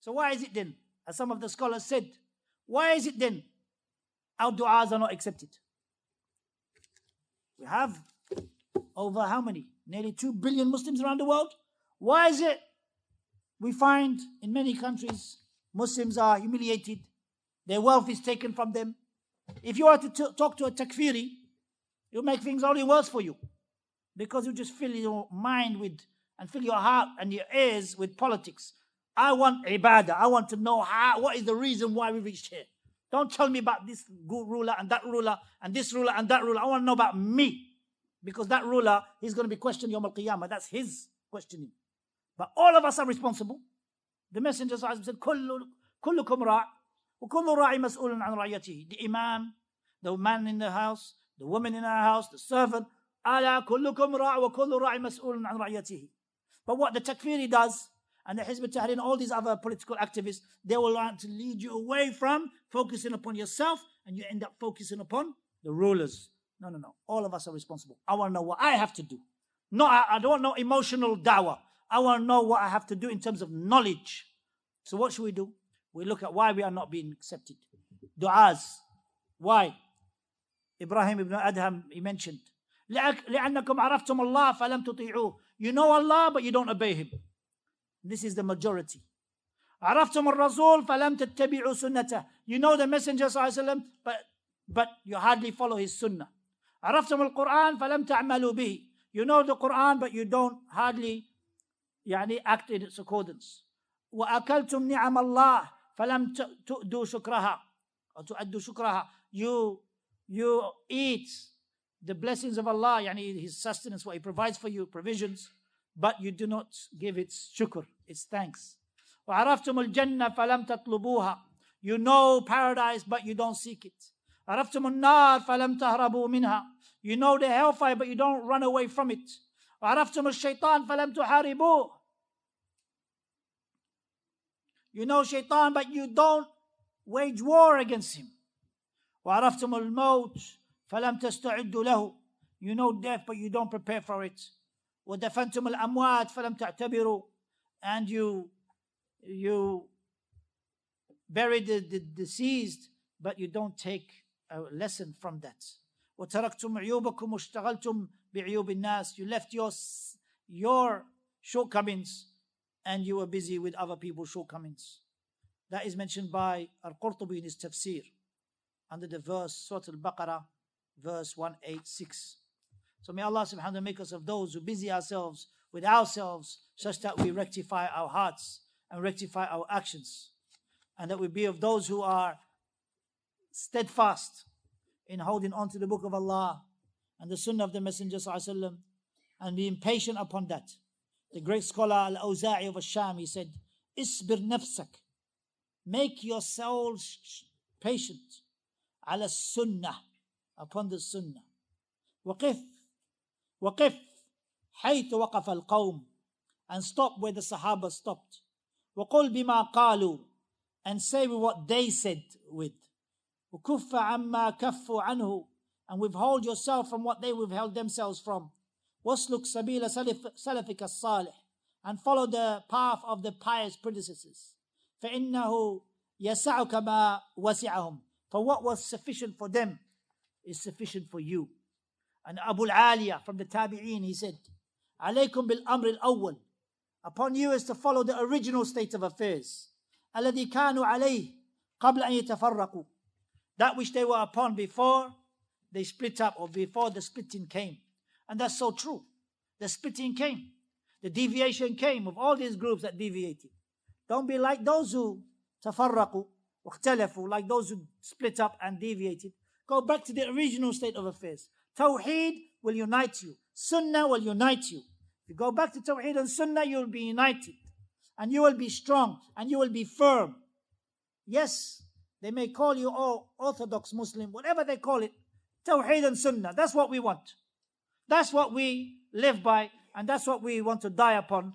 So why is it then, as some of the scholars said, why is it then our du'as are not accepted? We have over how many? Nearly 2 billion Muslims around the world. Why is it we find in many countries Muslims are humiliated, their wealth is taken from them? If you are to talk to a takfiri, it'll make things only worse for you, because you just fill your mind with, and fill your heart and your ears with politics. I want ibadah. I want to know what is the reason why we reached here. Don't tell me about this good ruler and that ruler and this ruler and that ruler. I want to know about me, because that ruler, he's going to be questioned Yawm al-Qiyamah. That's his questioning. But all of us are responsible. The Messenger said, كلكم راع وكل راعي مسؤول عن رعيته. The imam, the man in the house, the woman in our house, the servant. ألا كلكم راع وكل راعي مسؤول عن رعيته. But what the takfiri does, and the Hizb ut-Tahrir and all these other political activists, they will want to lead you away from focusing upon yourself, and you end up focusing upon the rulers. No. All of us are responsible. I want to know what I have to do. No, I don't want no emotional dawah. I want to know what I have to do in terms of knowledge. So what should we do? We look at why we are not being accepted. Du'as. Why? Ibrahim ibn Adham, he mentioned, لأنكم عرفتم الله فلم تطيعوه. You know Allah, but you don't obey Him. This is the majority. عرفتم الرسول فلم تتبعوا سنته. You know the Messenger صلى الله عليه وسلم, but you hardly follow his sunnah. عرفتم القرآن فلم تعملوا به. You know the Quran, but you don't hardly act in its accordance. وأكلتم نعم الله فلم تؤدوا شكرها أو تؤدوا شكرها. You eat the blessings of Allah, His sustenance, what He provides for you, provisions, but you do not give its shukr, its thanks. وعرفتم الجنة فلم تطلبوها. You know paradise, but you don't seek it. عرفتم النار فلم تهربوا منها. You know the hellfire, but you don't run away from it. وعرفتم الشيطان فلم تحاربوه. You know shaitan, but you don't wage war against him. وعرفتم الموت فلم تستعدوا له. You know death, but you don't prepare for it. ودفنتم الأموات فلم تعتبروا. And you bury the deceased, but you don't take a lesson from that. وتركتم عيوبكم واشتغلتم بعيوب الناس. You left your shortcomings and you were busy with other people's shortcomings. That is mentioned by al-Qurtubi in his tafsir under the verse Surah Al-Baqarah, verse 186. So may Allah subhanahu wa ta'ala make us of those who busy ourselves with ourselves, such that we rectify our hearts and rectify our actions, and that we be of those who are steadfast in holding on to the book of Allah and the sunnah of the Messenger sallallahu alaihi wasallam, and being patient upon that. The great scholar Al-Awzā'i of Sham, he said, "Isbir nafsak, make your soul patient, ala sunnah, upon the sunnah. وقف حيث وقف القوم, and stop where the Sahaba stopped. وقل بما قالوا, and say with what they said with. وكف عما كفوا عنه, and withhold yourself from what they withheld themselves from. واسلك سبيل سلفك الصالح, and follow the path of the pious predecessors. فإنه يسعك ما وسعهم, for what was sufficient for them is sufficient for you." And Abu al-Aliyah from the Tabi'een, he said, "عليكم بالأمر الأول, upon you is to follow the original state of affairs. الذي كانوا عليه قبل أن يتفرقوا, that which they were upon before they split up, or before the splitting came." And that's so true. The splitting came. The deviation came of all these groups that deviated. Don't be like those who تفرقوا واختلفوا, like those who split up and deviated. Go back to the original state of affairs. Tawheed will unite you. Sunnah will unite you. If you go back to Tawheed and Sunnah, you will be united. And you will be strong. And you will be firm. Yes, they may call you Orthodox Muslim, whatever they call it. Tawheed and Sunnah, that's what we want. That's what we live by, and that's what we want to die upon.